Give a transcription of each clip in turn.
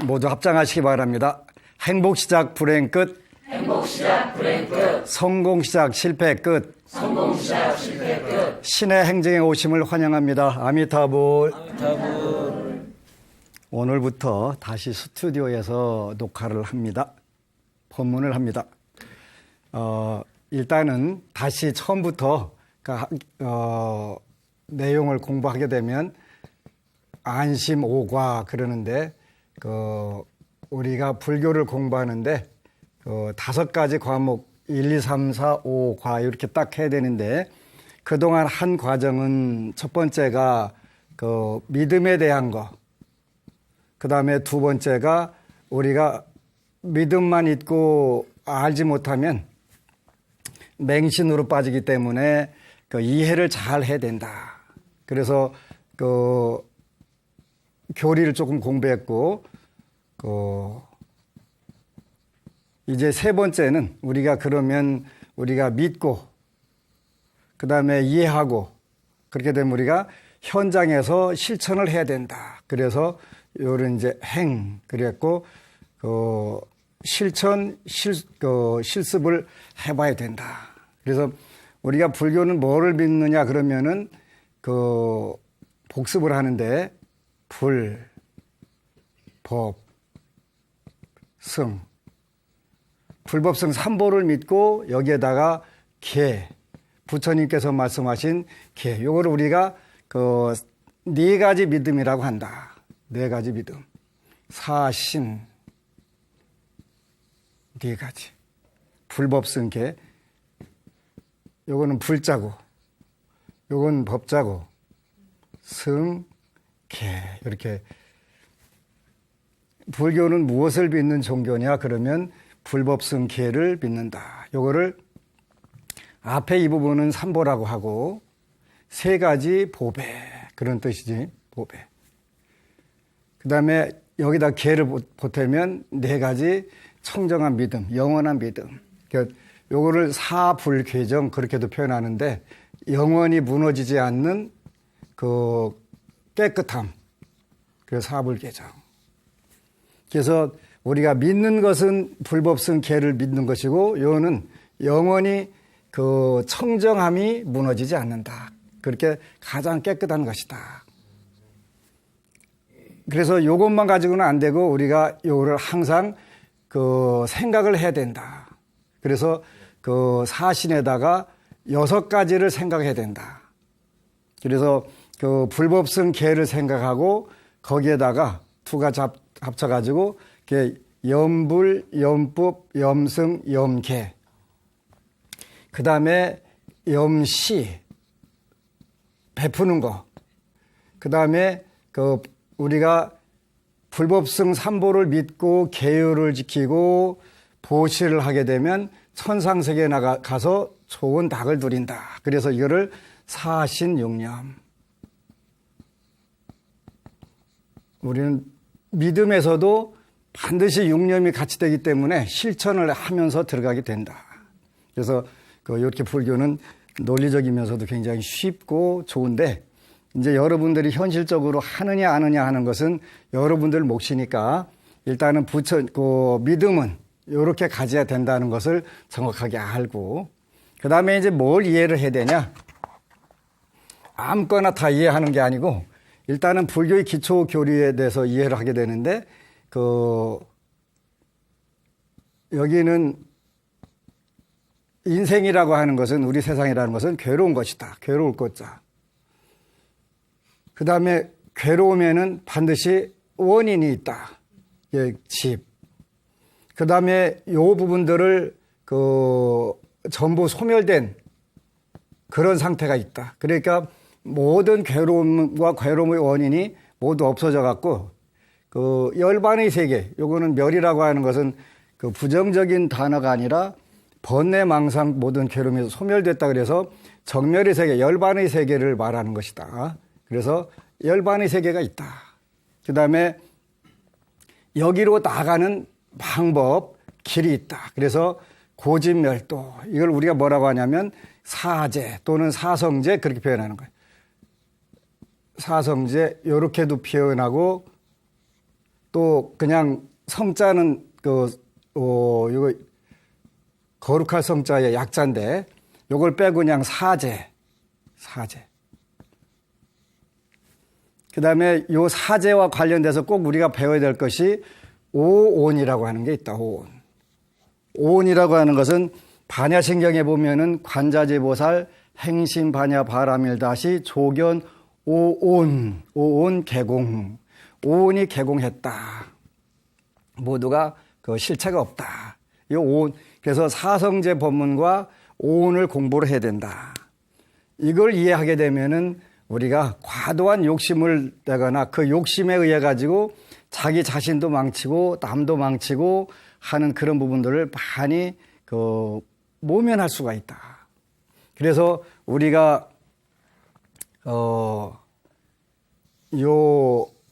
모두 합장하시기 바랍니다. 행복 시작 불행 끝. 행복 시작 불행 끝. 성공 시작 실패 끝. 성공 시작 실패 끝. 신의 행정에 오심을 환영합니다. 아미타불. 아미타불. 오늘부터 다시 스튜디오에서 녹화를 합니다. 법문을 합니다. 일단은 다시 처음부터 내용을 공부하게 되면 안심 오과 그러는데 우리가 불교를 공부하는데 5가지 과목 1, 2, 3, 4, 5과 이렇게 딱 해야 되는데 그동안 한 과정은 첫 번째가 믿음에 대한 거, 그 다음에 두 번째가 우리가 믿음만 있고 알지 못하면 맹신으로 빠지기 때문에 이해를 잘 해야 된다. 그래서 교리를 조금 공부했고 이제 세 번째는 우리가 그러면 우리가 믿고 그 다음에 이해하고 그렇게 되면 우리가 현장에서 실천을 해야 된다. 그래서 요런 이제 행 그랬고 실습을 해봐야 된다. 그래서 우리가 불교는 뭐를 믿느냐 그러면은 복습을 하는데 불, 법, 승, 불법성 삼보를 믿고 여기에다가 계, 부처님께서 말씀하신 계, 요거를 우리가 4가지 믿음이라고 한다. 4가지 믿음. 사신, 4가지. 불법성 계, 요거는 불자고, 요건 법자고, 승, 계, 이렇게. 불교는 무엇을 믿는 종교냐 그러면 불법성 계를 믿는다. 요거를 앞에 이 부분은 삼보라고 하고 3가지 보배 그런 뜻이지 보배. 그 다음에 여기다 계를 보태면 4가지 청정한 믿음, 영원한 믿음. 요거를 사불괴정 그렇게도 표현하는데 영원히 무너지지 않는 깨끗함. 그래서 사불괴정. 그래서 우리가 믿는 것은 불법성 계를 믿는 것이고 요거는 영원히 청정함이 무너지지 않는다. 그렇게 가장 깨끗한 것이다. 그래서 요것만 가지고는 안 되고 우리가 요거를 항상 생각을 해야 된다. 그래서 사신에다가 6가지를 생각해야 된다. 그래서 불법성 계를 생각하고 거기에다가 2가 합쳐가지고 염불, 염법, 염승, 염계. 그 다음에 염시, 베푸는 거. 그 다음에 우리가 불법성 삼보를 믿고 계율을 지키고 보시를 하게 되면 천상세계에 나가서 좋은 닭을 누린다. 그래서 이거를 사신육념. 우리는 믿음에서도 반드시 육념이 같이 되기 때문에 실천을 하면서 들어가게 된다. 그래서 이렇게 불교는 논리적이면서도 굉장히 쉽고 좋은데 이제 여러분들이 현실적으로 하느냐 안 하느냐 하는 것은 여러분들 몫이니까 일단은 믿음은 이렇게 가져야 된다는 것을 정확하게 알고 그 다음에 이제 뭘 이해를 해야 되냐? 아무거나 다 이해하는 게 아니고 일단은 불교의 기초 교리에 대해서 이해를 하게 되는데 여기는 인생이라고 하는 것은 우리 세상이라는 것은 괴로운 것이다. 괴로울 것자. 그 다음에 괴로우면은 반드시 원인이 있다. 집. 그 다음에 요 부분들을 전부 소멸된 그런 상태가 있다. 그러니까 모든 괴로움과 괴로움의 원인이 모두 없어져 갖고 열반의 세계, 요거는 멸이라고 하는 것은 부정적인 단어가 아니라 번뇌망상 모든 괴로움이 소멸됐다 그래서 정멸의 세계, 열반의 세계를 말하는 것이다. 그래서 열반의 세계가 있다. 그 다음에 여기로 나가는 방법, 길이 있다. 그래서 고진멸도, 이걸 우리가 뭐라고 하냐면 사제 또는 사성제 그렇게 표현하는 거예요. 사성제 이렇게도 표현하고 또 그냥 성자는 이거 거룩할 성자의 약자인데 요걸 빼고 그냥 사제. 그다음에 요 사제와 관련돼서 꼭 우리가 배워야 될 것이 오온이라고 하는 게 있다. 오온. 오온이라고 하는 것은 반야신경에 보면은 관자재보살 행심 반야 바라밀다시 조견 오온 개공. 오온이 개공했다. 모두가 그 실체가 없다. 이 오온. 그래서 사성제 법문과 오온을 공부를 해야 된다. 이걸 이해하게 되면은 우리가 과도한 욕심을 내거나 그 욕심에 의해 가지고 자기 자신도 망치고 남도 망치고 하는 그런 부분들을 많이 모면할 수가 있다. 그래서 우리가 요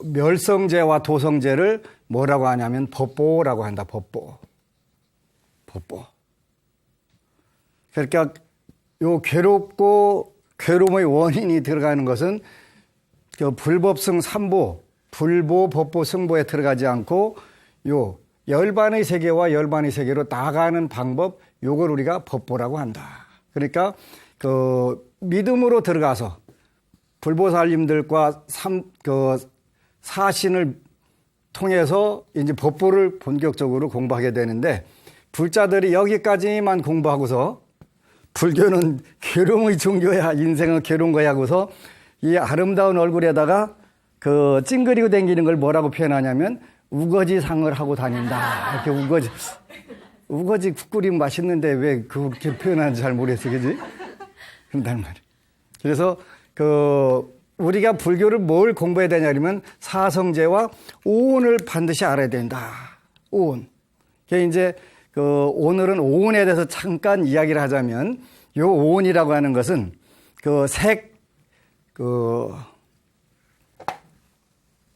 멸성제와 도성제를 뭐라고 하냐면 법보라고 한다. 법보. 그러니까 요 괴로움의 원인이 들어가는 것은 그 불법승 삼보, 불보, 법보, 승보에 들어가지 않고 요 열반의 세계와 열반의 세계로 나가는 방법, 요걸 우리가 법보라고 한다. 그러니까 그 믿음으로 들어가서 불보살님들과 사신을 통해서 이제 법보를 본격적으로 공부하게 되는데 불자들이 여기까지만 공부하고서 불교는 괴로움의 종교야, 인생은 괴로운 거야 하고서 이 아름다운 얼굴에다가 그 찡그리고 다니는 걸 뭐라고 표현하냐면 우거지상을 하고 다닌다. 이렇게 우거지 국끓이면 맛있는데 왜 그렇게 표현하는지 잘 모르겠어, 그지? 그런단 말이야. 그래서 우리가 불교를 뭘 공부해야 되냐면 사성제와 오온을 반드시 알아야 된다. 오온. 그게 이제 오늘은 오온에 대해서 잠깐 이야기를 하자면 요 오온이라고 하는 것은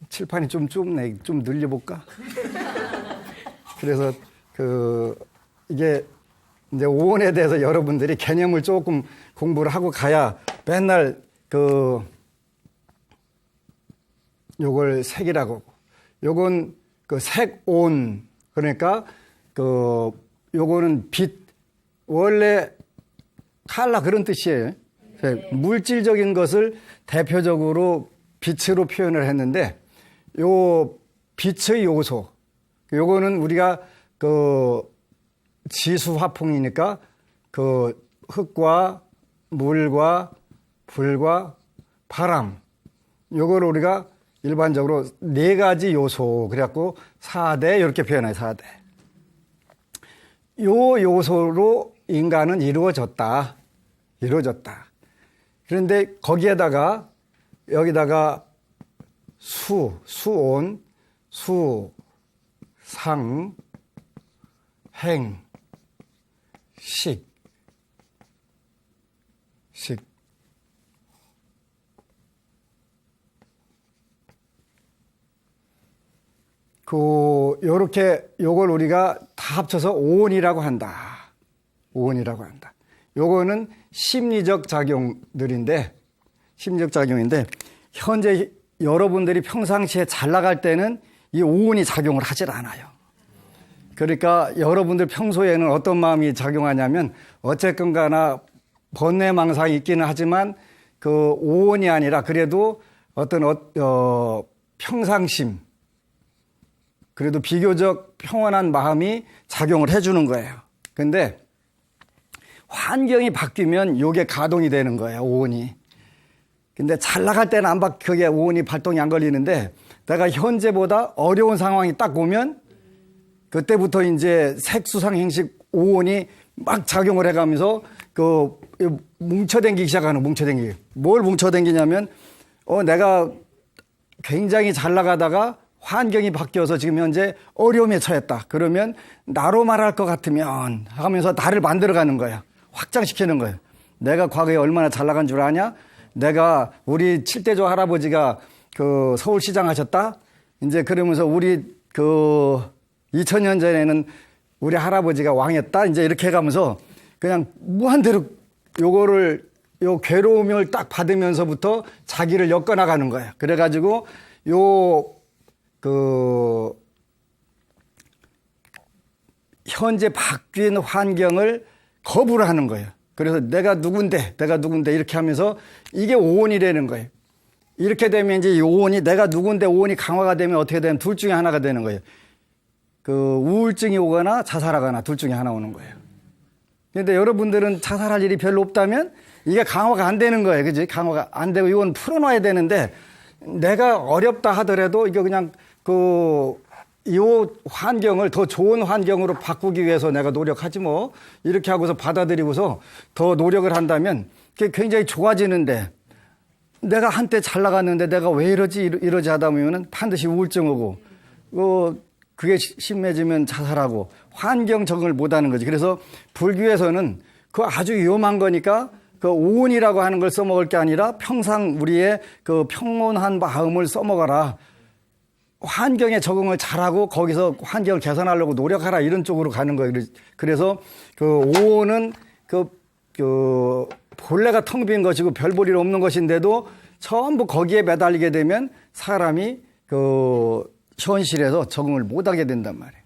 칠판이 좀 좁네. 좀 늘려볼까? 그래서 이게 이제 오온에 대해서 여러분들이 개념을 조금 공부를 하고 가야 맨날 요걸 색이라고. 요건 색온. 그러니까 요거는 빛. 원래 칼라 그런 뜻이에요. 물질적인 것을 대표적으로 빛으로 표현을 했는데 요 빛의 요소. 요거는 우리가 지수화풍이니까 흙과 물과 불과 바람. 요걸 우리가 일반적으로 네 가지 요소. 그래갖고 4대 이렇게 표현해요. 4대. 요 요소로 인간은 이루어졌다. 그런데 거기에다가 여기다가 수온, 상, 행, 식. 요렇게 요걸 우리가 다 합쳐서 오온이라고 한다. 요거는 심리적 작용인데 현재 여러분들이 평상시에 잘 나갈 때는 이 오온이 작용을 하질 않아요. 그러니까 여러분들 평소에는 어떤 마음이 작용하냐면 어쨌건 가나 번뇌망상이 있기는 하지만 오온이 아니라 그래도 어떤 평상심, 그래도 비교적 평온한 마음이 작용을 해주는 거예요. 근데 환경이 바뀌면 이게 가동이 되는 거예요, 오온이. 근데 잘 나갈 때는 그게 오온이 발동이 안 걸리는데 내가 현재보다 어려운 상황이 딱 오면 그때부터 이제 색수상 행식 오온이 막 작용을 해가면서 뭉쳐댕기기 시작하는 뭘 뭉쳐댕기냐면 내가 굉장히 잘 나가다가 환경이 바뀌어서 지금 현재 어려움에 처했다. 그러면 나로 말할 것 같으면 하면서 나를 만들어가는 거야. 확장시키는 거예요. 내가 과거에 얼마나 잘 나간 줄 아냐? 내가 우리 칠대조 할아버지가 서울시장 하셨다? 이제 그러면서 우리 2000년 전에는 우리 할아버지가 왕이었다? 이제 이렇게 해가면서 그냥 무한대로 요 괴로움을 딱 받으면서부터 자기를 엮어나가는 거예요. 그래가지고 현재 바뀐 환경을 거부를 하는 거예요. 그래서 내가 누군데 이렇게 하면서 이게 오온이라는 거예요. 이렇게 되면 이제 이 오온이 내가 누군데 오온이 강화가 되면 어떻게 되면 둘 중에 하나가 되는 거예요. 우울증이 오거나 자살하거나 둘 중에 하나 오는 거예요. 그런데 여러분들은 자살할 일이 별로 없다면 이게 강화가 안 되는 거예요. 그지? 강화가 안 되고 이건 풀어놔야 되는데 내가 어렵다 하더라도 이거 그냥 이 환경을 더 좋은 환경으로 바꾸기 위해서 내가 노력하지 뭐 이렇게 하고서 받아들이고서 더 노력을 한다면 그게 굉장히 좋아지는데 내가 한때 잘 나갔는데 내가 왜 이러지 하다 보면은 반드시 우울증 오고 그게 심해지면 자살하고 환경 적응을 못하는 거지. 그래서 불교에서는 그거 아주 위험한 거니까 오온이라고 하는 걸 써먹을 게 아니라 평상 우리의 평온한 마음을 써먹어라. 환경에 적응을 잘하고 거기서 환경을 개선하려고 노력하라 이런 쪽으로 가는 거예요. 그래서 오온은 본래가 텅 빈 것이고 별 볼 일 없는 것인데도 전부 거기에 매달리게 되면 사람이 현실에서 적응을 못하게 된단 말이에요.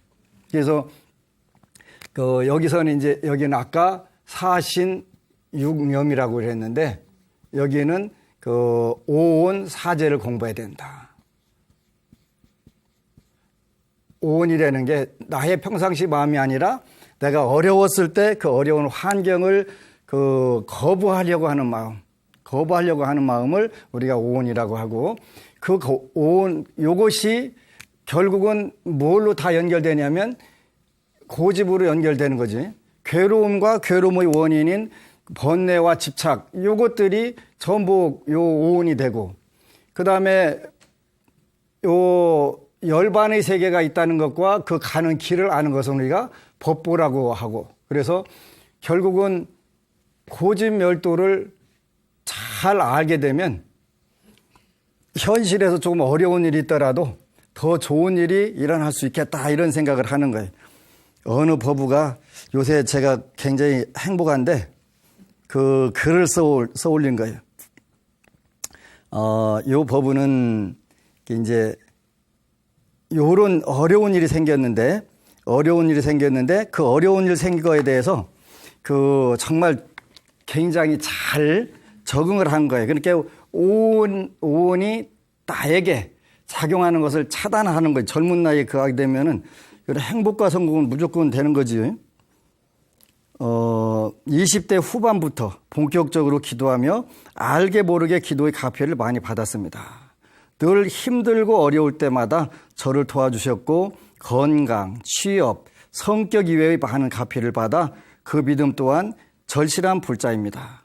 그래서 여기서는 이제 여기는 아까 사신육념이라고 그랬는데 여기는 오온 사제를 공부해야 된다. 오온이라는 게 나의 평상시 마음이 아니라 내가 어려웠을 때 그 어려운 환경을 거부하려고 하는 마음을 우리가 오온이라고 하고 오온 요것이 결국은 뭘로 다 연결되냐면 고집으로 연결되는 거지. 괴로움과 괴로움의 원인인 번뇌와 집착 요것들이 전부 요 오온이 되고 그다음에 요 열반의 세계가 있다는 것과 그 가는 길을 아는 것은 우리가 법보라고 하고 그래서 결국은 고집멸도를 잘 알게 되면 현실에서 조금 어려운 일이 있더라도 더 좋은 일이 일어날 수 있겠다 이런 생각을 하는 거예요. 어느 법우가 요새 제가 굉장히 행복한데 그 글을 써올린 거예요. 요 법우는 이제 요런 어려운 일이 생겼는데 그 어려운 일 생긴 거에 대해서 정말 굉장히 잘 적응을 한 거예요. 그러니까 오온이 나에게 작용하는 것을 차단하는 거예요. 젊은 나이에 그하게 되면은 행복과 성공은 무조건 되는 거지. 20대 후반부터 본격적으로 기도하며 알게 모르게 기도의 가패를 많이 받았습니다. 늘 힘들고 어려울 때마다 저를 도와주셨고 건강, 취업, 성격 이외의 많은 가패를 받아 그 믿음 또한 절실한 불자입니다.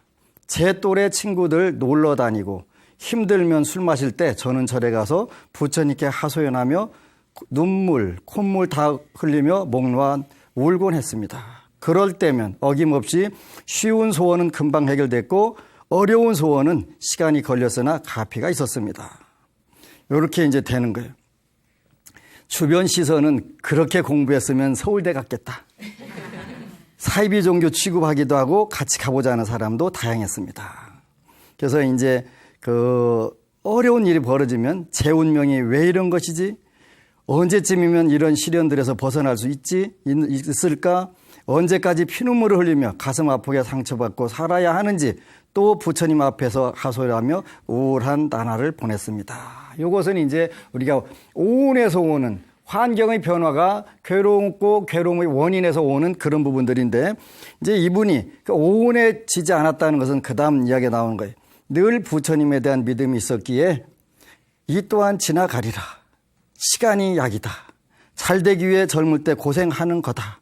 제 또래 친구들 놀러 다니고 힘들면 술 마실 때 저는 절에 가서 부처님께 하소연하며 눈물, 콧물 다 흘리며 목 놓아 울곤 했습니다. 그럴 때면 어김없이 쉬운 소원은 금방 해결됐고 어려운 소원은 시간이 걸렸으나 가피가 있었습니다. 이렇게 이제 되는 거예요. 주변 시선은 그렇게 공부했으면 서울대 갔겠다. 사이비 종교 취급하기도 하고 같이 가보자는 사람도 다양했습니다. 그래서 이제 어려운 일이 벌어지면 제 운명이 왜 이런 것이지? 언제쯤이면 이런 시련들에서 벗어날 수 있을까? 언제까지 피눈물을 흘리며 가슴 아프게 상처받고 살아야 하는지 또 부처님 앞에서 하소연하며 우울한 나날을 보냈습니다. 이것은 이제 우리가 오온에서 오는 환경의 변화가 괴롭고 괴로움의 원인에서 오는 그런 부분들인데 이제 이분이 오온에 지지 않았다는 것은 그 다음 이야기가 나오는 거예요. 늘 부처님에 대한 믿음이 있었기에 이 또한 지나가리라. 시간이 약이다. 잘되기 위해 젊을 때 고생하는 거다.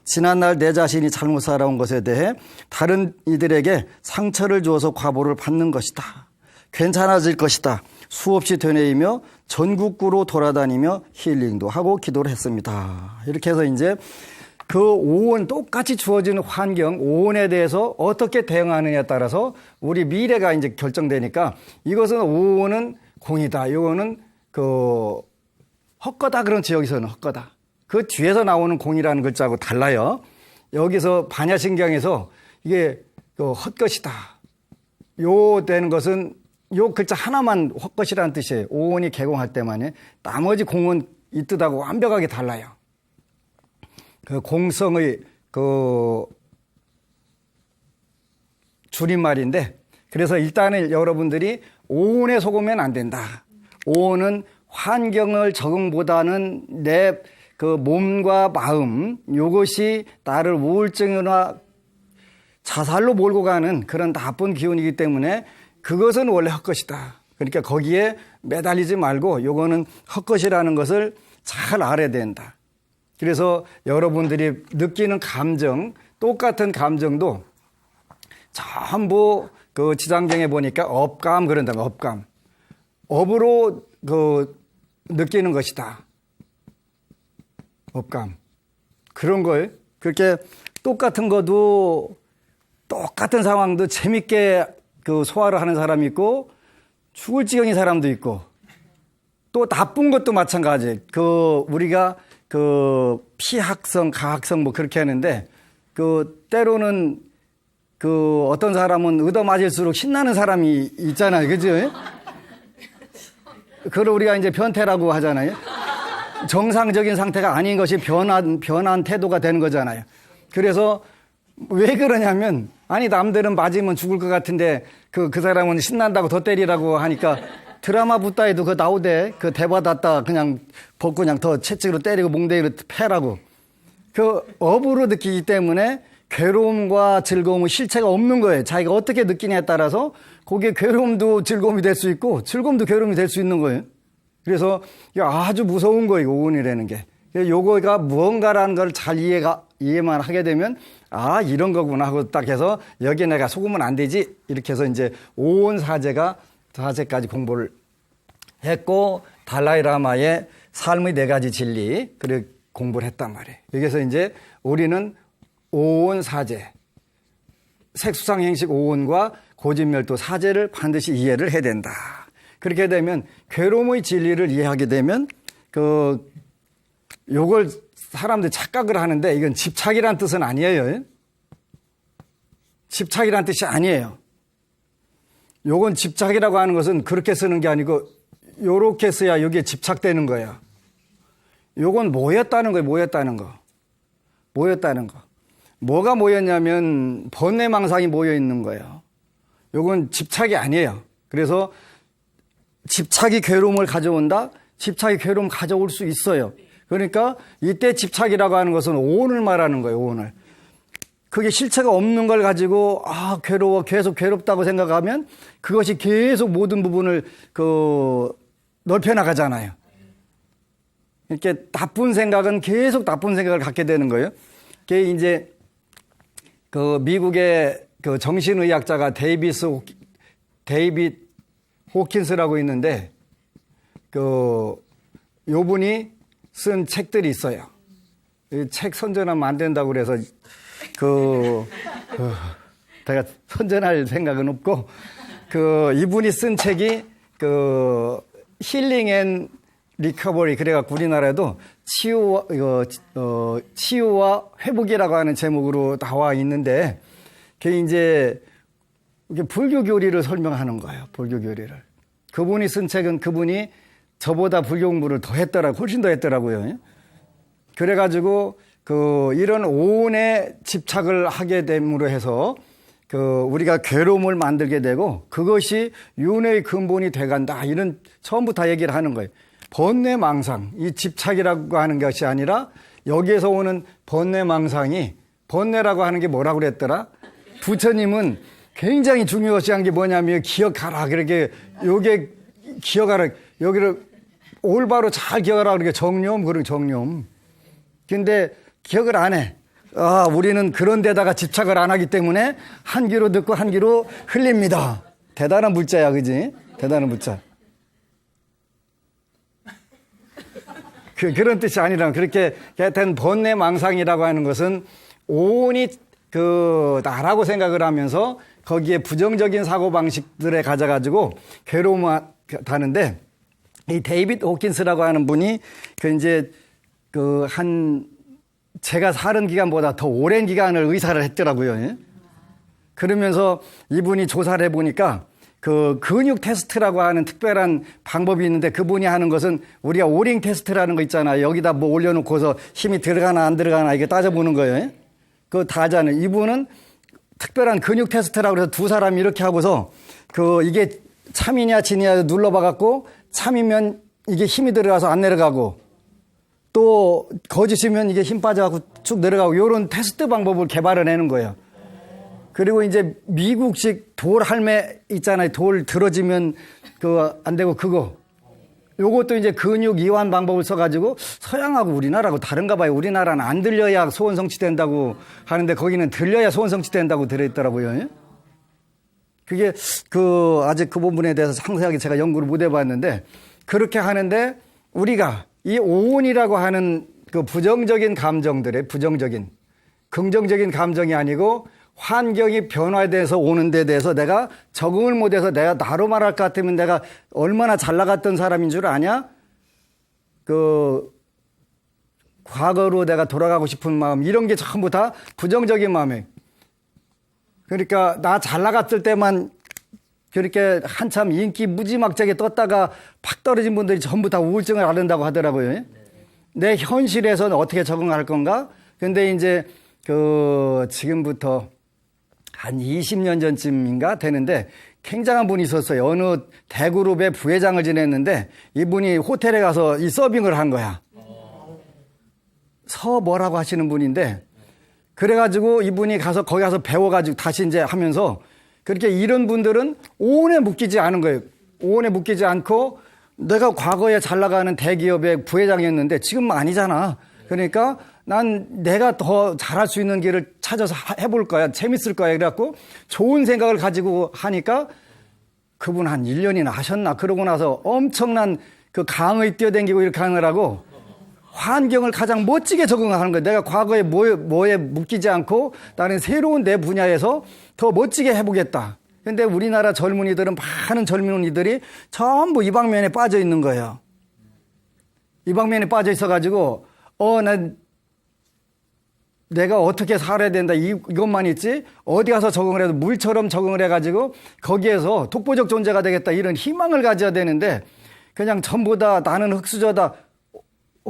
지난날 내 자신이 잘못 살아온 것에 대해 다른 이들에게 상처를 주어서 과보를 받는 것이다. 괜찮아질 것이다. 수없이 되뇌이며 전국구로 돌아다니며 힐링도 하고 기도를 했습니다. 이렇게 해서 이제 그 오온 똑같이 주어지는 환경, 오온에 대해서 어떻게 대응하느냐에 따라서 우리 미래가 이제 결정되니까 이것은 오온은 공이다. 이거는 헛거다. 그렇지, 여기서는 헛거다. 그 뒤에서 나오는 공이라는 글자하고 달라요. 여기서 반야신경에서 이게 헛것이다. 요 되는 것은 요 글자 하나만 헛것이라는 뜻이에요. 오온이 개공할 때만이. 나머지 공은 이 뜻하고 완벽하게 달라요. 그 공성의 그 줄임말인데, 그래서 일단은 여러분들이 오온에 속으면 안 된다. 오온은 환경을 적응보다는 내 그 몸과 마음, 요것이 나를 우울증이나 자살로 몰고 가는 그런 나쁜 기운이기 때문에 그것은 원래 헛것이다. 그러니까 거기에 매달리지 말고 요거는 헛것이라는 것을 잘 알아야 된다. 그래서 여러분들이 느끼는 감정, 똑같은 감정도 전부 그 지장경에 보니까 업감 그런다. 업감. 업으로 그 느끼는 것이다. 업감. 그런 걸 그렇게 똑같은 것도 똑같은 상황도 재밌게 그 소화를 하는 사람이 있고 죽을 지경인 사람도 있고 또 나쁜 것도 마찬가지. 그 우리가 그 피학성, 가학성 뭐 그렇게 하는데 그 때로는 그 어떤 사람은 얻어맞을수록 신나는 사람이 있잖아요. 그죠? 그걸 우리가 이제 변태라고 하잖아요. 정상적인 상태가 아닌 것이 변한 태도가 되는 거잖아요. 그래서 왜 그러냐면, 아니, 남들은 맞으면 죽을 것 같은데, 그 사람은 신난다고 더 때리라고 하니까, 드라마 붓다에도 그 나오대. 그 대받았다 그냥 벗고 그냥 더 채찍으로 때리고 몽둥이로 패라고. 그 업으로 느끼기 때문에 괴로움과 즐거움은 실체가 없는 거예요. 자기가 어떻게 느끼냐에 따라서 거기에 괴로움도 즐거움이 될 수 있고, 즐거움도 괴로움이 될 수 있는 거예요. 그래서 아주 무서운 거예요, 오온이라는 게. 요거가 무언가라는 걸 잘 이해만 하게 되면, 아, 이런 거구나 하고 딱 해서 여기에 내가 속으면 안 되지. 이렇게 해서 이제 오온 사제까지 공부를 했고, 달라이 라마의 삶의 4가지 진리, 그래 공부를 했단 말이에요. 여기서 이제 우리는 오온 사제, 색수상 행식 오온과 고진멸도 사제를 반드시 이해를 해야 된다. 그렇게 되면 괴로움의 진리를 이해하게 되면 요걸 사람들이 착각을 하는데 이건 집착이란 뜻은 아니에요. 집착이란 뜻이 아니에요. 요건 집착이라고 하는 것은 그렇게 쓰는 게 아니고 요렇게 써야 여기에 집착되는 거예요. 요건 모였다는 거예요. 모였다는 거. 뭐가 모였냐면 번뇌망상이 모여 있는 거예요. 요건 집착이 아니에요. 그래서 집착이 괴로움을 가져온다? 집착이 괴로움 가져올 수 있어요. 그러니까 이때 집착이라고 하는 것은 오온을 말하는 거예요. 오온을. 그게 실체가 없는 걸 가지고 괴로워 계속 괴롭다고 생각하면 그것이 계속 모든 부분을 넓혀 나가잖아요. 이렇게 나쁜 생각은 계속 나쁜 생각을 갖게 되는 거예요. 그게 이제 미국의 정신의학자가 데이빗 호킨스라고 있는데, 요분이 쓴 책들이 있어요. 이 책 선전하면 안 된다고 그래서, 제가 선전할 생각은 없고, 이분이 쓴 책이, 힐링 앤 리커버리, 그래갖고 우리나라에도 치유와 회복이라고 하는 제목으로 나와 있는데, 그게 이제, 이게 불교 교리를 설명하는 거예요. 불교 교리를. 그분이 쓴 책은 그분이 저보다 불교 공부를 훨씬 더 했더라고요. 그래가지고 이런 오온에 집착을 하게 됨으로 해서 우리가 괴로움을 만들게 되고 그것이 윤회의 근본이 돼간다. 이런 처음부터 얘기를 하는 거예요. 번뇌망상, 이 집착이라고 하는 것이 아니라 여기에서 오는 번뇌망상이, 번뇌라고 하는 게 뭐라고 그랬더라? 부처님은 굉장히 중요시한 게 뭐냐면 기억하라. 그렇게 요게 기억하라. 여기를 올바로 잘 기억하라. 그렇게 정념. 근데 기억을 안 해. 우리는 그런 데다가 집착을 안 하기 때문에 한 귀로 듣고 한 귀로 흘립니다. 대단한 물자야, 그지? 대단한 물자. 그런 뜻이 아니라 그렇게 하여튼 번뇌망상이라고 하는 것은 오온이 나라고 생각을 하면서 거기에 부정적인 사고방식들에 가져가지고 괴로움을 하는데, 이 데이빗 호킨스라고 하는 분이 제가 사는 기간보다 더 오랜 기간을 의사를 했더라고요. 그러면서 이분이 조사를 해보니까 그 근육 테스트라고 하는 특별한 방법이 있는데 그분이 하는 것은 우리가 오링 테스트라는 거 있잖아요. 여기다 뭐 올려놓고서 힘이 들어가나 안 들어가나 이게 따져보는 거예요. 그거 다 하잖아요. 이분은 특별한 근육 테스트라고 해서 두 사람이 이렇게 하고서 그 이게 참이냐 진이냐 눌러봐갖고 참이면 이게 힘이 들어가서 안 내려가고 또 거짓이면 이게 힘 빠져갖고 쭉 내려가고 이런 테스트 방법을 개발을 해는 거예요. 그리고 이제 미국식 돌 할매 있잖아요. 돌 들어지면 안 되고 그거. 요것도 이제 근육 이완 방법을 써가지고 서양하고 우리나라하고 다른가 봐요. 우리나라는 안 들려야 소원 성취된다고 하는데 거기는 들려야 소원 성취된다고 들어있더라고요. 그게 아직 그 부분에 대해서 상세하게 제가 연구를 못 해봤는데 그렇게 하는데 우리가 이 오온이라고 하는 그 부정적인 감정들의 긍정적인 감정이 아니고 환경이 변화돼서 오는 데 대해서 내가 적응을 못해서 내가 나로 말할 것 같으면 내가 얼마나 잘 나갔던 사람인 줄 아냐? 과거로 내가 돌아가고 싶은 마음, 이런 게 전부 다 부정적인 마음이에요. 그러니까 나 잘 나갔을 때만 그렇게 한참 인기 무지막지하게 떴다가 팍 떨어진 분들이 전부 다 우울증을 앓는다고 하더라고요. 내 현실에서는 어떻게 적응할 건가? 근데 이제 지금부터 한 20년 전쯤인가 되는데 굉장한 분이 있었어요. 어느 대그룹의 부회장을 지냈는데 이분이 호텔에 가서 이 서빙을 한 거야. 뭐라고 하시는 분인데 그래가지고 이분이 가서 거기 가서 배워가지고 다시 이제 하면서 그렇게 이런 분들은 오온에 묶이지 않은 거예요. 오온에 묶이지 않고 내가 과거에 잘 나가는 대기업의 부회장이었는데 지금은 아니잖아. 그러니까 난 내가 더 잘할 수 있는 길을 찾아서 해볼 거야. 재밌을 거야. 그래갖고 좋은 생각을 가지고 하니까 그분 한 1년이나 하셨나. 그러고 나서 엄청난 그 강의 뛰어다니고 이렇게 하느라고 환경을 가장 멋지게 적응하는 거예요. 내가 과거에 뭐에 묶이지 않고 나는 새로운 내 분야에서 더 멋지게 해보겠다. 근데 우리나라 젊은이들은 많은 젊은이들이 전부 이 방면에 빠져 있는 거예요. 이 방면에 빠져 있어가지고 난 내가 어떻게 살아야 된다 이것만 있지 어디 가서 적응을 해도 물처럼 적응을 해가지고 거기에서 독보적 존재가 되겠다 이런 희망을 가져야 되는데 그냥 전부 다 나는 흙수저다.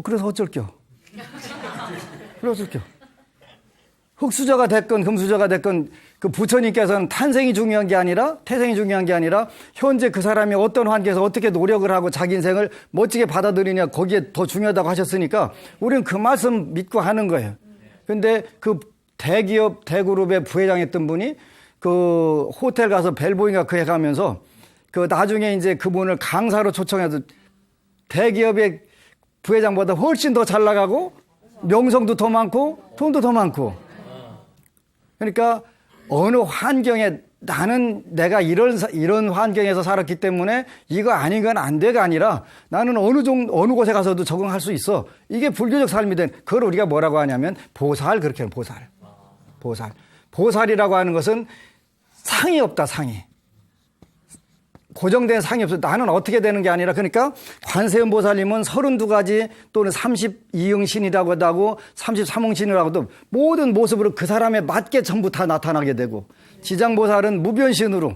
그래서 어쩔겨? 흙수저가 됐건 금수저가 됐건 그 부처님께서는 탄생이 중요한 게 아니라 태생이 중요한 게 아니라 현재 그 사람이 어떤 환경에서 어떻게 노력을 하고 자기 인생을 멋지게 받아들이냐 거기에 더 중요하다고 하셨으니까 우리는 그 말씀 믿고 하는 거예요. 근데 그 대기업 대그룹의 부회장했던 분이 그 호텔 가서 벨보잉가 그 해가면서 그 나중에 이제 그분을 강사로 초청해서 대기업의 부회장보다 훨씬 더 잘 나가고 명성도 더 많고 돈도 더 많고 그러니까 어느 환경에 나는 내가 이런 환경에서 살았기 때문에 이거 아닌 건 안 돼가 아니라 나는 어느 곳에 가서도 적응할 수 있어. 이게 불교적 삶이 된 그걸 우리가 뭐라고 하냐면 보살 그렇게 하는 보살. 보살이라고 하는 것은 상이 없다 상이. 고정된 상이 없어. 나는 어떻게 되는 게 아니라 그러니까 관세음 보살님은 32가지 또는 32응신이라고도 하고 33응신이라고도 모든 모습으로 그 사람에 맞게 전부 다 나타나게 되고 지장보살은 무변신으로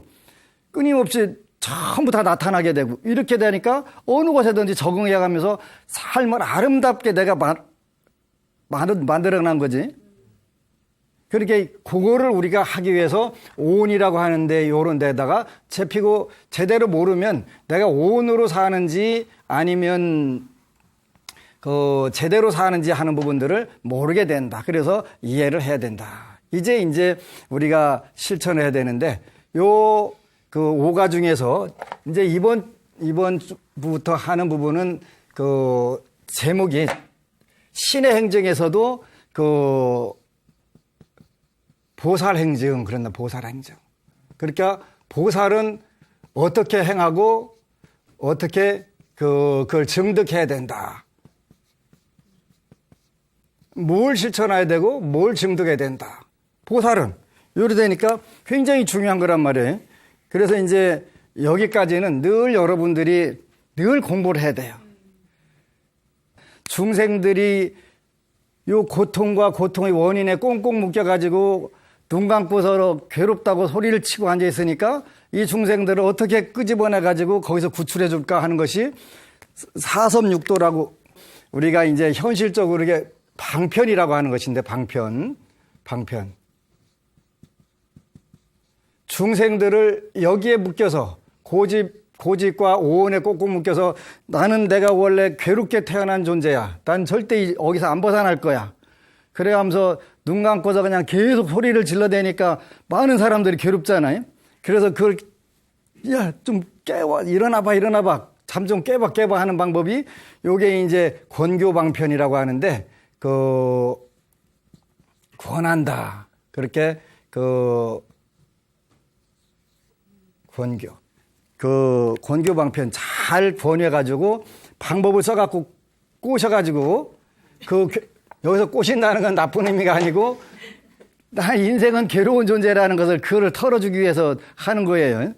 끊임없이 전부 다 나타나게 되고 이렇게 되니까 어느 곳에든지 적응해 가면서 삶을 아름답게 내가 만들어낸 거지. 그렇게 그거를 우리가 하기 위해서 오온이라고 하는데 요런 데다가 잡히고 제대로 모르면 내가 오온으로 사는지 아니면 제대로 사는지 하는 부분들을 모르게 된다. 그래서 이해를 해야 된다. 이제 우리가 실천을 해야 되는데 요 그 5가 중에서 이제 이번부터 하는 부분은 그 제목이 신의 행정에서도 보살 행정, 그런다, 보살 행정. 그러니까 보살은 어떻게 행하고 어떻게 그걸 증득해야 된다. 뭘 실천해야 되고 뭘 증득해야 된다. 보살은 요리 되니까 굉장히 중요한 거란 말이에요. 그래서 이제 여기까지는 늘 여러분들이 늘 공부를 해야 돼요. 중생들이 요 고통과 고통의 원인에 꽁꽁 묶여가지고 눈 감고서 괴롭다고 소리를 치고 앉아있으니까 이 중생들을 어떻게 끄집어내 가지고 거기서 구출해 줄까 하는 것이 사섭육도라고 우리가 이제 현실적으로 이게 방편이라고 하는 것인데 방편. 중생들을 여기에 묶여서 고집과 오온에 꼭꼭 묶여서 나는 내가 원래 괴롭게 태어난 존재야. 난 절대 여기서 안 벗어날 거야. 그래 하면서 눈 감고서 그냥 계속 소리를 질러대니까 많은 사람들이 괴롭잖아요. 그래서 그걸 야, 좀 깨워 일어나봐. 잠 좀 깨봐 하는 방법이 요게 이제 권교방편이라고 하는데 권한다. 그렇게 권교방편 잘 권해가지고 방법을 써갖고 꼬셔가지고 여기서 꼬신다는 건 나쁜 의미가 아니고 나 인생은 괴로운 존재라는 것을 그거를 털어주기 위해서 하는 거예요.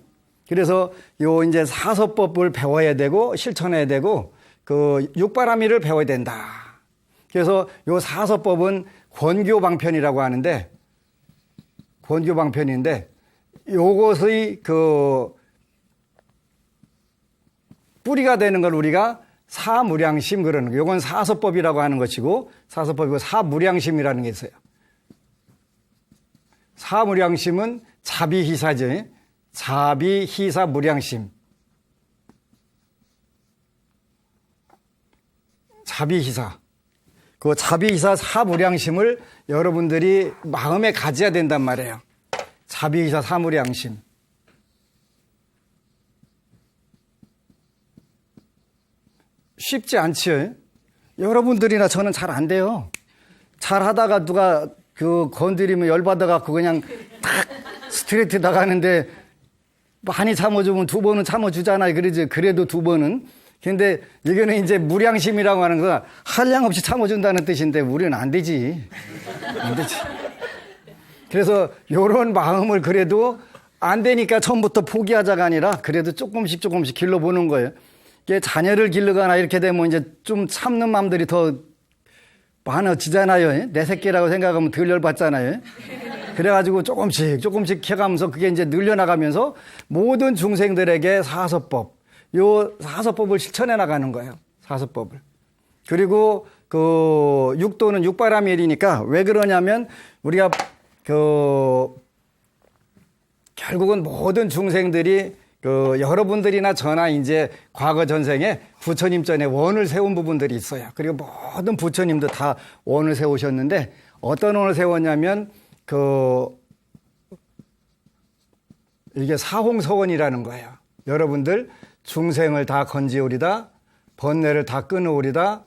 그래서 요 이제 사서법을 배워야 되고 실천해야 되고 육바라밀을 배워야 된다. 그래서 요 사서법은 권교방편이라고 하는데 권교방편인데 요것의 뿌리가 되는 걸 우리가 사무량심 그러는 거예요. 요건 사서법이라고 하는 것이고 사서법이고 사무량심이라는 게 있어요. 사무량심은 자비희사죠. 자비희사 무량심. 자비희사. 그 자비희사 사무량심을 여러분들이 마음에 가져야 된단 말이에요. 자비희사 사무량심. 쉽지 않지요. 여러분들이나 저는 잘 안 돼요. 잘 하다가 누가 건드리면 열받아갖고 그냥 딱 스트레이트 나가는데 많이 참아주면 2번은 참아주잖아요. 그래도 2번은. 근데 이거는 이제 무량심이라고 하는 거 한량 없이 참아준다는 뜻인데 우리는 안 되지. 안 되지. 그래서 요런 마음을 그래도 안 되니까 처음부터 포기하자가 아니라 그래도 조금씩 길러보는 거예요. 이게 자녀를 기르거나 이렇게 되면 이제 좀 참는 마음들이 더 많아지잖아요. 내 새끼라고 생각하면 덜 열받잖아요. 그래가지고 조금씩 해가면서 그게 이제 늘려나가면서 모든 중생들에게 요 사서법을 실천해 나가는 거예요. 사서법을. 그리고 육도는 육바라밀이니까 왜 그러냐면 우리가 결국은 모든 중생들이 여러분들이나 저나 이제 과거 전생에 부처님 전에 원을 세운 부분들이 있어요. 그리고 모든 부처님도 다 원을 세우셨는데 어떤 원을 세웠냐면 이게 사홍서원이라는 거예요. 여러분들 중생을 다 건지우리다, 번뇌를 다 끊으우리다,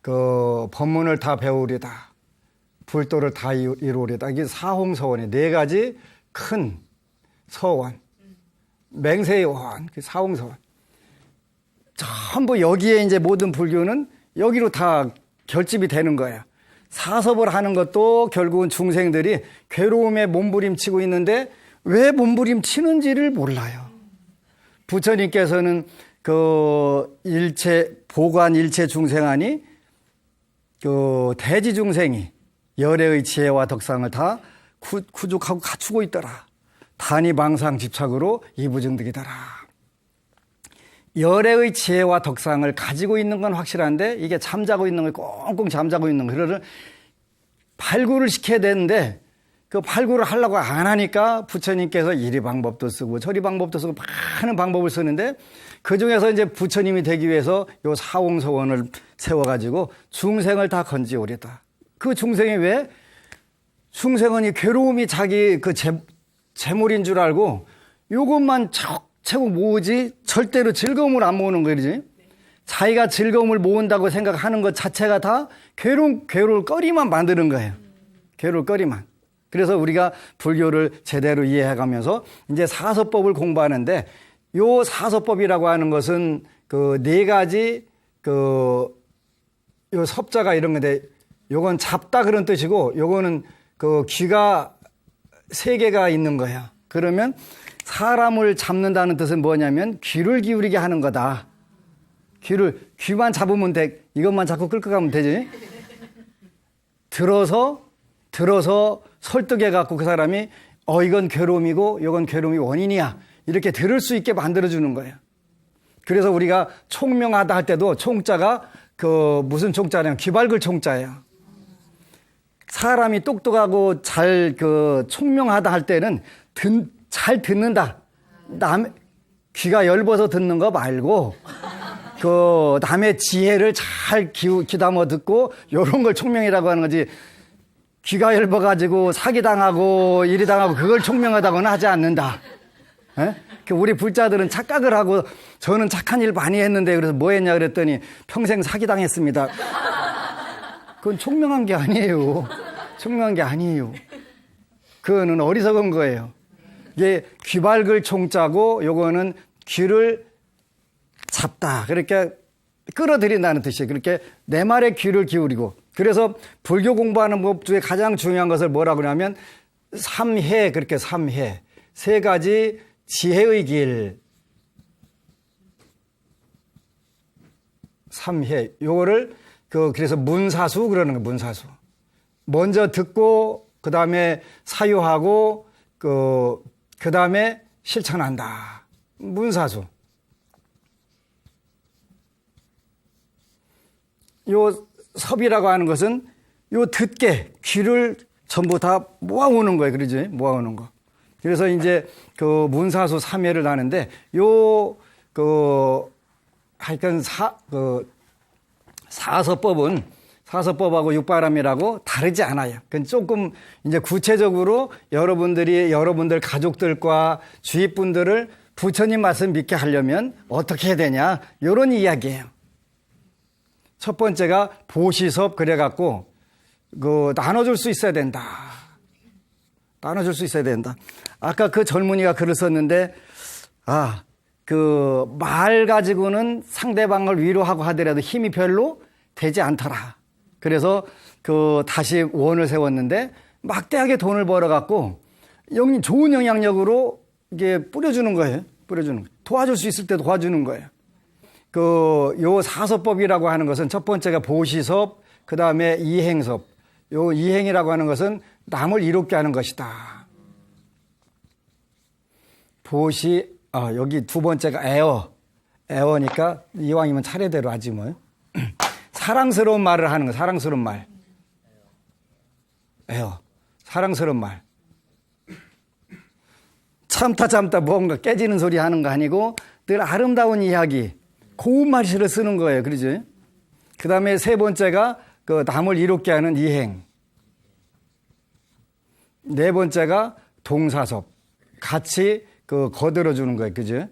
법문을 다 배우리다, 불도를 다 이루리다. 이게 사홍서원이 4가지 큰 서원, 맹세의 원, 사홍서원. 전부 여기에 이제 모든 불교는 여기로 다 결집이 되는 거예요. 사섭을 하는 것도 결국은 중생들이 괴로움에 몸부림치고 있는데 왜 몸부림치는지를 몰라요. 부처님께서는 보관 일체 중생하니 대지 중생이 열애의 지혜와 덕상을 다 구족하고 갖추고 있더라. 단이 망상 집착으로 이부증득이더라. 열애의 지혜와 덕상을 가지고 있는 건 확실한데 이게 잠자고 있는 걸 꽁꽁 잠자고 있는 거를 발굴을 시켜야 되는데 그 발굴을 하려고 안 하니까 부처님께서 이리 방법도 쓰고 저리 방법도 쓰고 많은 방법을 쓰는데 그중에서 이제 부처님이 되기 위해서 요 사홍서원을 세워가지고 중생을 다 건지오리다. 그 중생이 왜? 중생은 이 괴로움이 자기 재물인 줄 알고 요것만 차곡차곡 모으지 절대로 즐거움을 안 모으는 거지. 자기가 즐거움을 모은다고 생각하는 것 자체가 다 괴로울 거리만 만드는 거예요. 괴로울 거리만. 그래서 우리가 불교를 제대로 이해해가면서 이제 사서법을 공부하는데 요 사서법이라고 하는 것은 4가지 요 섭자가 이런 건데 요건 잡다 그런 뜻이고 요거는 귀가 3개가 있는 거야. 그러면 사람을 잡는다는 뜻은 뭐냐면 귀를 기울이게 하는 거다. 귀만 잡으면 돼. 이것만 자꾸 끌고 가면 되지. 들어서 설득해 갖고 그 사람이 이건 괴로움이고 이건 괴로움이 원인이야. 이렇게 들을 수 있게 만들어주는 거예요. 그래서 우리가 총명하다 할 때도 총자가 무슨 총자냐면 귀 밝을 총자예요. 사람이 똑똑하고 잘 총명하다 할 때는 잘 듣는다. 귀가 엷어서 듣는 거 말고 남의 지혜를 잘 귀담아 듣고 요런 걸 총명이라고 하는 거지. 귀가 엷어가지고 사기당하고 이리 당하고 그걸 총명하다고는 하지 않는다. 우리 불자들은 착각을 하고 저는 착한 일 많이 했는데 그래서 뭐 했냐 그랬더니 평생 사기당했습니다. 그건 총명한 게 아니에요. 총명한 게 아니에요. 그거는 어리석은 거예요. 이게 귀 밝을 총자고 요거는 귀를 잡다. 그렇게 끌어들인다는 뜻이에요. 그렇게 내 말에 귀를 기울이고. 그래서 불교 공부하는 법 중에 가장 중요한 것을 뭐라고 하냐면 삼해, 그렇게 삼해. 세 가지 지혜의 길. 삼해. 요거를 그래서 문사수 그러는 거예요. 문사수. 먼저 듣고 그다음에 사유하고 그다음에 실천한다. 문사수. 요 섭이라고 하는 것은 요 듣게 귀를 전부 다 모아오는 거예요. 그러지? 모아오는 거. 그래서 이제 문사수 3회를 하는데 하여튼 사서법하고 육바람이라고 다르지 않아요. 그건 조금 이제 구체적으로 여러분들 가족들과 주위 분들을 부처님 말씀 믿게 하려면 어떻게 해야 되냐? 이런 이야기예요. 첫 번째가 보시섭 그래갖고 나눠줄 수 있어야 된다. 나눠줄 수 있어야 된다. 아까 그 젊은이가 글을 썼는데 말 가지고는 상대방을 위로하고 하더라도 힘이 별로 되지 않더라. 그래서 다시 원을 세웠는데 막대하게 돈을 벌어갖고 좋은 영향력으로 이게 뿌려주는 거예요. 도와줄 수 있을 때 도와주는 거예요. 요 사서법이라고 하는 것은 첫 번째가 보시섭, 그 다음에 이행섭. 요 이행이라고 하는 것은 남을 이롭게 하는 것이다. 여기 두 번째가 애어니까 이왕이면 차례대로 하지 뭐. 사랑스러운 말을 하는 거, 사랑스러운 말. 사랑스러운 말. 참다 뭔가 깨지는 소리 하는 거 아니고 늘 아름다운 이야기, 고운 말실을 쓰는 거예요. 그러지? 그 다음에 세 번째가 남을 이롭게 하는 이행. 네 번째가 동사섭. 같이 거들어주는 거예요. 그죠?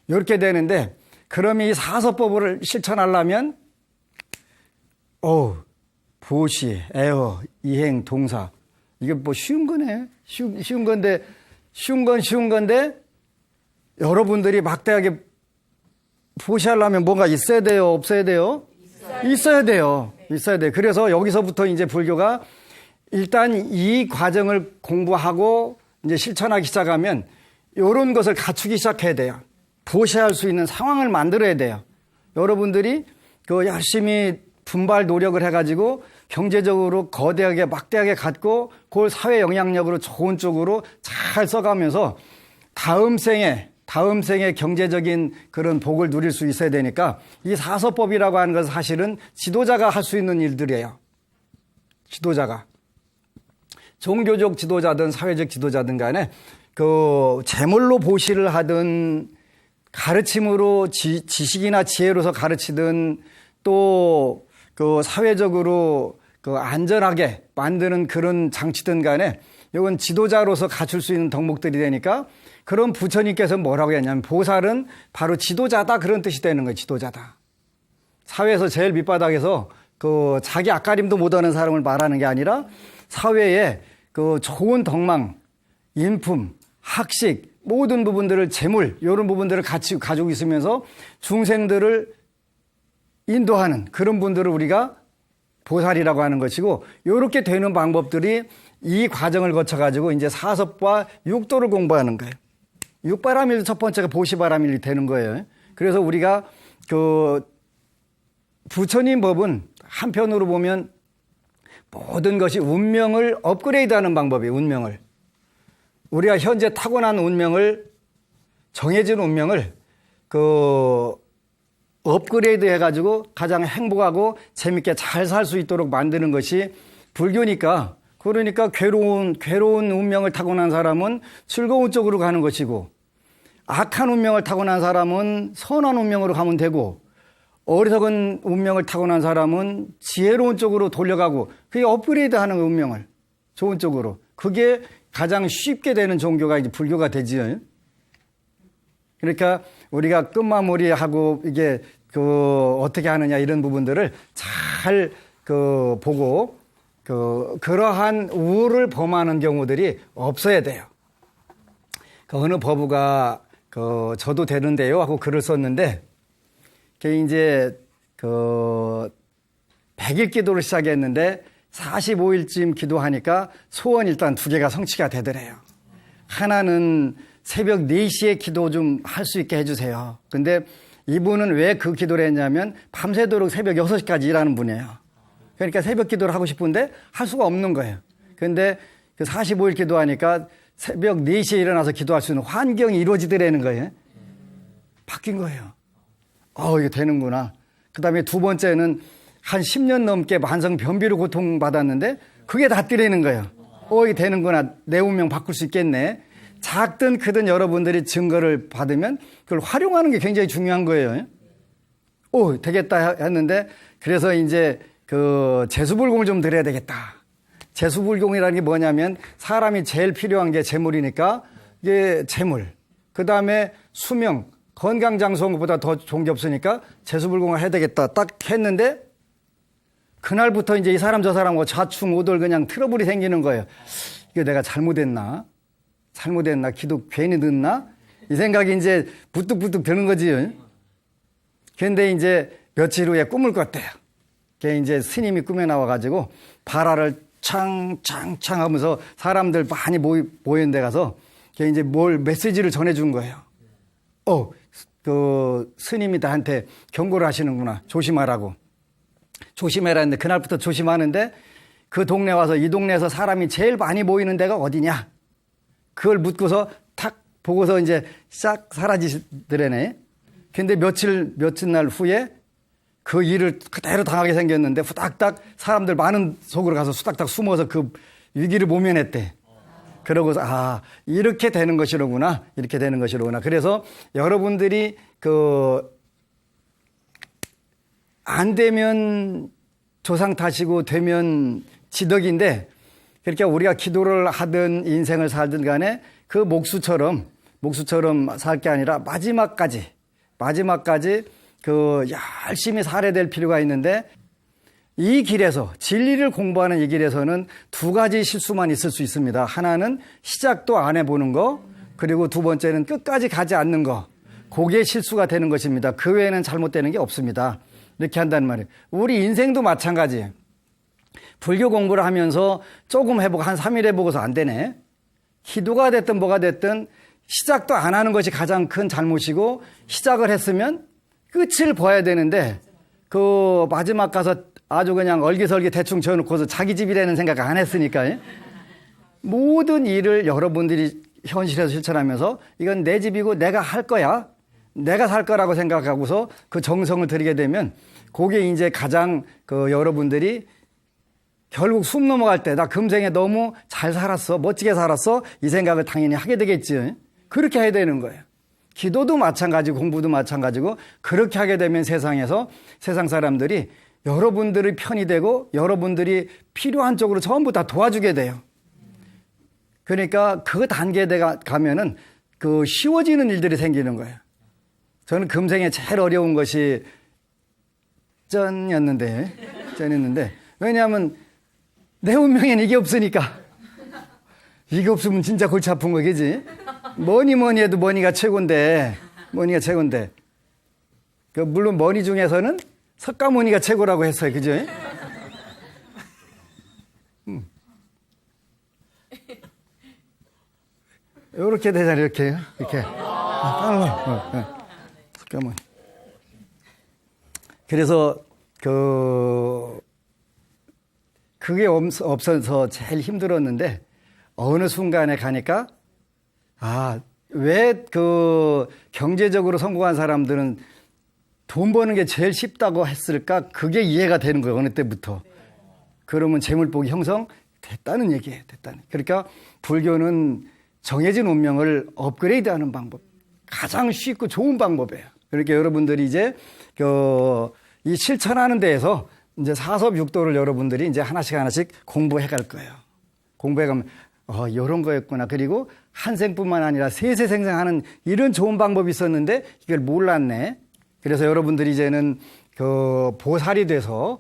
이렇게 되는데, 그러면 이 사서법을 실천하려면, 보시, 애어, 이행, 동사. 이게 뭐 쉬운 거네. 쉬운 건데, 여러분들이 막대하게 보시하려면 뭔가 있어야 돼요? 없어야 돼요? 있어야 돼요. 그래서 여기서부터 이제 불교가 일단 이 과정을 공부하고 이제 실천하기 시작하면 이런 것을 갖추기 시작해야 돼요. 보시할 수 있는 상황을 만들어야 돼요. 여러분들이 열심히 분발 노력을 해가지고 경제적으로 거대하게 막대하게 갖고 그걸 사회 영향력으로 좋은 쪽으로 잘 써가면서 다음 생에 경제적인 그런 복을 누릴 수 있어야 되니까 이 사서법이라고 하는 것은 사실은 지도자가 할 수 있는 일들이에요. 지도자가. 종교적 지도자든 사회적 지도자든 간에 재물로 보시를 하든 가르침으로 지식이나 지혜로서 가르치든 또 사회적으로 안전하게 만드는 그런 장치든 간에 이건 지도자로서 갖출 수 있는 덕목들이 되니까 그런 부처님께서 뭐라고 했냐면 보살은 바로 지도자다 그런 뜻이 되는 거예요. 지도자다. 사회에서 제일 밑바닥에서 자기 앞가림도 못하는 사람을 말하는 게 아니라 사회에 좋은 덕망, 인품, 학식 모든 부분들을 재물 이런 부분들을 같이 가지고 있으면서 중생들을 인도하는 그런 분들을 우리가 보살이라고 하는 것이고 이렇게 되는 방법들이 이 과정을 거쳐가지고 이제 사섭과 육도를 공부하는 거예요. 육바람일 첫 번째가 보시바람일이 되는 거예요. 그래서 우리가 부처님 법은 한편으로 보면 모든 것이 운명을 업그레이드하는 방법이에요. 우리가 현재 타고난 운명을, 정해진 운명을 업그레이드 해가지고 가장 행복하고 재밌게 잘 살 수 있도록 만드는 것이 불교니까, 그러니까 괴로운 운명을 타고난 사람은 즐거운 쪽으로 가는 것이고, 악한 운명을 타고난 사람은 선한 운명으로 가면 되고, 어리석은 운명을 타고난 사람은 지혜로운 쪽으로 돌려가고, 그게 업그레이드 하는 운명을 좋은 쪽으로. 그게 가장 쉽게 되는 종교가 이제 불교가 되지요. 그러니까 우리가 끝마무리하고 이게 어떻게 하느냐 이런 부분들을 잘 보고 그러한 우를 범하는 경우들이 없어야 돼요. 어느 법우가 저도 되는데요 하고 글을 썼는데, 그게 이제 100일 기도를 시작했는데 45일쯤 기도하니까 소원 일단 2개가 성취가 되더래요. 하나는 새벽 4시에 기도 좀 할 수 있게 해주세요. 근데 이분은 왜 그 기도를 했냐면 밤새도록 새벽 6시까지 일하는 분이에요. 그러니까 새벽 기도를 하고 싶은데 할 수가 없는 거예요. 근데 45일 기도하니까 새벽 4시에 일어나서 기도할 수 있는 환경이 이루어지더라는 거예요. 바뀐 거예요. 이게 되는구나. 그 다음에 두 번째는 한 10년 넘게 만성 변비로 고통받았는데 그게 낫더라는 거예요. 이게 되는구나. 내 운명 바꿀 수 있겠네. 작든 크든 여러분들이 증거를 받으면 그걸 활용하는 게 굉장히 중요한 거예요. 되겠다 했는데, 그래서 이제 재수불공을 좀 드려야 되겠다. 재수불공이라는 게 뭐냐면 사람이 제일 필요한 게 재물이니까, 이게 재물. 그 다음에 수명, 건강 장수한 것보다 더 좋은 게 없으니까 재수불공을 해야 되겠다. 딱 했는데, 그날부터 이제 이 사람 저 사람하고 좌충우돌 그냥 트러블이 생기는 거예요. 이거 내가 잘못했나? 기도 괜히 듣나? 이 생각이 이제 부뚝부뚝 드는 거지. 그런데 이제 며칠 후에 꿈을 꿨대요. 그게 이제 스님이 꿈에 나와가지고 발화를 창창창 하면서 사람들 많이 모인 데 가서 그게 이제 메시지를 전해준 거예요. 스님이 나한테 경고를 하시는구나. 조심하라고. 조심해라 했는데 그날부터 조심하는데, 그 동네 와서 이 동네에서 사람이 제일 많이 모이는 데가 어디냐? 그걸 묻고서 탁 보고서 이제 싹 사라지더래네. 근데 며칠 날 후에 그 일을 그대로 당하게 생겼는데 후닥닥 사람들 많은 속으로 가서 수닥닥 숨어서 그 위기를 모면했대. 그러고서 이렇게 되는 것이로구나. 그래서 여러분들이 안 되면 조상 탓이고 되면 지덕인데, 그러니까 우리가 기도를 하든 인생을 살든 간에 그 목수처럼 살 게 아니라 마지막까지 열심히 살아야 될 필요가 있는데, 이 길에서 진리를 공부하는 이 길에서는 2가지 실수만 있을 수 있습니다. 하나는 시작도 안 해보는 거, 그리고 두 번째는 끝까지 가지 않는 거. 그게 실수가 되는 것입니다. 그 외에는 잘못되는 게 없습니다. 이렇게 한다는 말이에요. 우리 인생도 마찬가지예요. 불교 공부를 하면서 조금 해보고 한 3일 해보고서 안 되네. 기도가 됐든 뭐가 됐든 시작도 안 하는 것이 가장 큰 잘못이고, 시작을 했으면 끝을 봐야 되는데 마지막 가서 아주 그냥 얼기설기 대충 지어놓고서 자기 집이라는 생각 안 했으니까. 모든 일을 여러분들이 현실에서 실천하면서 이건 내 집이고 내가 할 거야, 내가 살 거라고 생각하고서 그 정성을 들이게 되면, 그게 이제 가장 여러분들이 결국 숨 넘어갈 때 나 금생에 너무 잘 살았어, 멋지게 살았어, 이 생각을 당연히 하게 되겠지. 그렇게 해야 되는 거예요. 기도도 마찬가지고 공부도 마찬가지고, 그렇게 하게 되면 세상에서 세상 사람들이 여러분들의 편이 되고 여러분들이 필요한 쪽으로 전부 다 도와주게 돼요. 그러니까 그 단계에 가면은 쉬워지는 일들이 생기는 거예요. 저는 금생에 제일 어려운 것이 쩐이었는데 왜냐하면 내 운명엔 이게 없으니까. 이게 없으면 진짜 골치 아픈 거겠지. 뭐니 해도 머니가 최고인데. 물론 머니 중에서는 석가모니가 최고라고 했어요. 그죠? 요렇게 되잖아요. 이렇게. 석가모니. 그래서 그게 없어서 제일 힘들었는데, 어느 순간에 가니까 왜 그 경제적으로 성공한 사람들은 돈 버는 게 제일 쉽다고 했을까? 그게 이해가 되는 거예요. 어느 때부터. 그러면 재물복이 형성됐다는 얘기예요. 됐다는. 그러니까 불교는 정해진 운명을 업그레이드하는 방법. 가장 쉽고 좋은 방법이에요. 그러니까 여러분들이 이제 이 실천하는 데에서 이제 사섭육도를 여러분들이 이제 하나씩 공부해 갈 거예요. 공부해 가면 이런 거였구나. 그리고 한 생뿐만 아니라 세세 생생하는 이런 좋은 방법이 있었는데 이걸 몰랐네. 그래서 여러분들이 이제는 보살이 돼서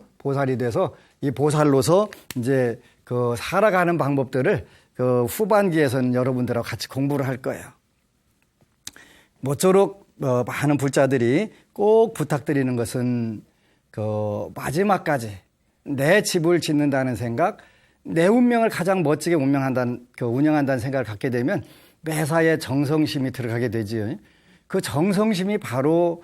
이 보살로서 이제 살아가는 방법들을 후반기에서는 여러분들하고 같이 공부를 할 거예요. 모쪼록 많은 불자들이 꼭 부탁드리는 것은 마지막까지 내 집을 짓는다는 생각, 내 운명을 가장 멋지게 운영한다는 생각을 갖게 되면 매사에 정성심이 들어가게 되지요. 그 정성심이 바로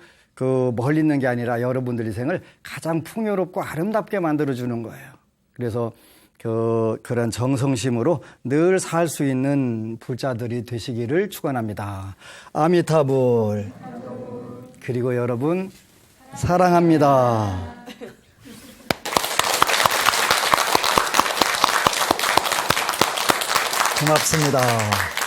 멀리 있는 게 아니라 여러분들 인생을 가장 풍요롭고 아름답게 만들어주는 거예요. 그래서 그런 정성심으로 늘 살 수 있는 불자들이 되시기를 축원합니다. 아미타불. 그리고 여러분 사랑합니다. 고맙습니다.